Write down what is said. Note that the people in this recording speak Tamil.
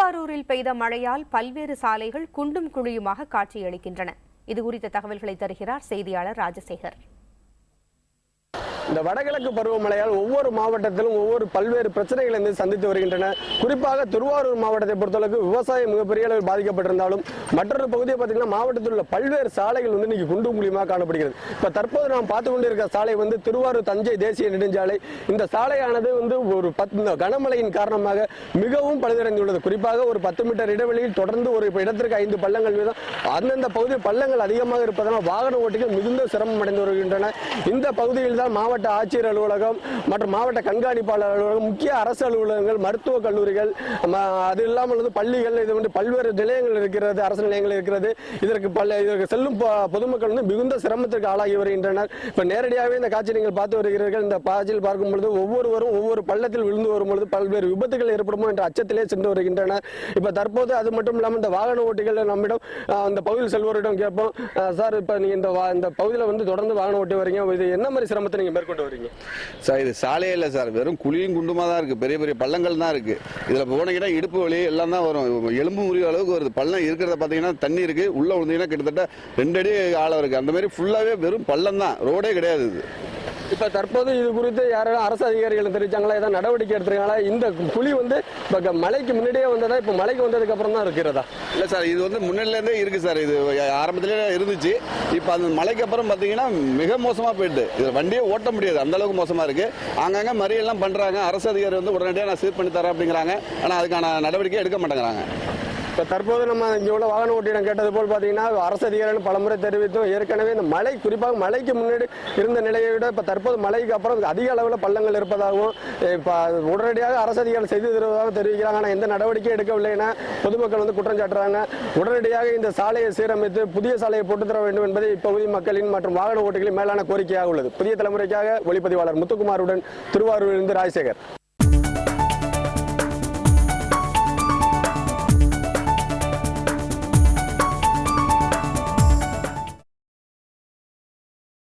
திருவாரூரில் பெய்த மழையால் பல்வேறு சாலைகள் குண்டும் குழியுமாக காட்சியளிக்கின்றன. இதுகுறித்த தகவல்களை தருகிறார் செய்தியாளர் ராஜசேகர். இந்த வடகிழக்கு பருவமழையால் ஒவ்வொரு மாவட்டத்திலும் ஒவ்வொரு பல்வேறு பிரச்சனைகளை சந்தித்து வருகின்றன. குறிப்பாக திருவாரூர் மாவட்டத்தை பொறுத்தளவுக்கு விவசாயம் மிகப்பெரிய அளவில் பாதிக்கப்பட்டிருந்தாலும் மற்றொரு பகுதியை பார்த்தீங்கன்னா மாவட்டத்தில் உள்ள பல்வேறு சாலைகள் இன்னைக்கு குண்டும் குழியுமாக காணப்படுகிறது. இப்ப தற்போது நாம் பார்த்து கொண்டிருக்கிற சாலை திருவாரூர் தஞ்சை தேசிய நெடுஞ்சாலை. இந்த சாலையானது ஒரு கனமழையின் காரணமாக மிகவும் பழுதடைந்துள்ளது. குறிப்பாக ஒரு 10 மீட்டர் இடைவெளியில் தொடர்ந்து ஒரு இடத்திற்கு 5 பள்ளங்கள் வீதம் அந்தந்த பகுதியில் பள்ளங்கள் அதிகமாக இருப்பதனால் வாகன ஓட்டிகள் மிகுந்த சிரமம் அடைந்து வருகின்றன. இந்த பகுதியில் தான் மாவட்ட ஆட்சியர் அலுவலகம் மற்றும் மாவட்ட கண்காணிப்பாளர் அலுவலகம், முக்கிய அரசு அலுவலகங்கள், மருத்துவக் கல்லூரிகள், அது இல்லாமல் பள்ளிகள், இது பல்வேறு நிலையங்கள் இருக்கிறது, அரசு நிலையங்கள் இருக்கிறது. இதற்கு செல்லும் பொதுமக்கள் மிகுந்த சிரமத்திற்கு ஆளாகி வருகின்றனர். இப்ப நேரடியாகவே இந்த காட்சி நீங்கள் பார்த்து வருகிறீர்கள். இந்த காட்சியில் பார்க்கும் பொழுது ஒவ்வொருவரும் ஒவ்வொரு பள்ளத்தில் விழுந்து வரும்பொழுது பல்வேறு விபத்துகள் ஏற்படுமோ என்ற அச்சத்திலே சென்று வருகின்றனர். இப்ப தற்போது அது மட்டும் இல்லாமல் இந்த வாகன ஓட்டிகள் நம்மிடம் இந்த பகுதியில் செல்வோரிடம் கேட்போம், சார் இப்ப நீங்க இந்த பகுதியில் தொடர்ந்து வாகனம் ஓட்டி வரீங்க, இது என்ன மாதிரி சிரமத்தை நீங்க மேற்கொண்டு வரீங்க? சார் இது சாலையே இல்லை சார், வெறும் குழியும் குண்டுமா தான் இருக்கு, பெரிய பெரிய பள்ளங்கள் தான் இருக்கு. இதுல போனீங்கன்னா இடுப்பு வலி எல்லாம் தான் வரும், எலும்பு முறிவு அளவுக்கு வருது. பள்ளம் இருக்கிறத பாத்தீங்கன்னா தண்ணி இருக்கு, உள்ள விழுந்தீங்கன்னா கிட்டத்தட்ட 2 அடி ஆழம் இருக்கு. அந்த மாதிரி ஃபுல்லாவே வெறும் பள்ளம் தான், ரோடே கிடையாது. இது இப்ப தற்போது இது குறித்து யாரும் அரசு அதிகாரிகள் தெரிவிச்சாங்களா, ஏதாவது நடவடிக்கை எடுத்துருக்காங்களா? இந்த குழி மழைக்கு முன்னாடியே வந்ததா, இப்ப மழைக்கு வந்ததுக்கு அப்புறம் தான் இருக்கிறதா? இல்ல சார், இது முன்னில இருந்தே இருக்கு சார். இது ஆரம்பத்திலே இருந்துச்சு. இப்ப அந்த மழைக்கு அப்புறம் பாத்தீங்கன்னா மிக மோசமா போயிட்டு, இது வண்டியே ஓட்ட முடியாது, அந்த அளவுக்கு மோசமா இருக்கு. அங்கங்க மறியெல்லாம் பண்றாங்க. அரசு அதிகாரி உடனடியாக நான் சீர் பண்ணி தரேன் அப்படிங்கிறாங்க. ஆனா அதுக்கான நடவடிக்கை எடுக்க மாட்டேங்கிறாங்க. இப்போ தற்போது நம்ம இங்கே உள்ள வாகன ஓட்டியிடம் கேட்டது போல் பார்த்தீங்கன்னா அரசு அதிகாரிகள் பலமுறை தெரிவித்தும் ஏற்கனவே இந்த மழை, குறிப்பாக மழைக்கு முன்னாடி இருந்த நிலையை விட இப்போ தற்போது மழைக்கு அப்புறம் அதிக அளவில் பள்ளங்கள் இருப்பதாகவும் இப்போ உடனடியாக அரசு அதிகாரிகள் செய்து தருவதாக தெரிவிக்கிறாங்க. ஆனால் எந்த நடவடிக்கையும் எடுக்கவில்லை என பொதுமக்கள் குற்றம் சாட்டுறாங்க. உடனடியாக இந்த சாலையை சீரமைத்து புதிய சாலையை போட்டுத்தர வேண்டும் என்பது இப்பகுதி மக்களின் மற்றும் வாகன ஓட்டிகளின் மேலான கோரிக்கையாக உள்ளது. புதிய தலைமுறைக்காக ஒளிப்பதிவாளர் முத்துக்குமாருடன் திருவாரூரிலிருந்து ராஜசேகர்.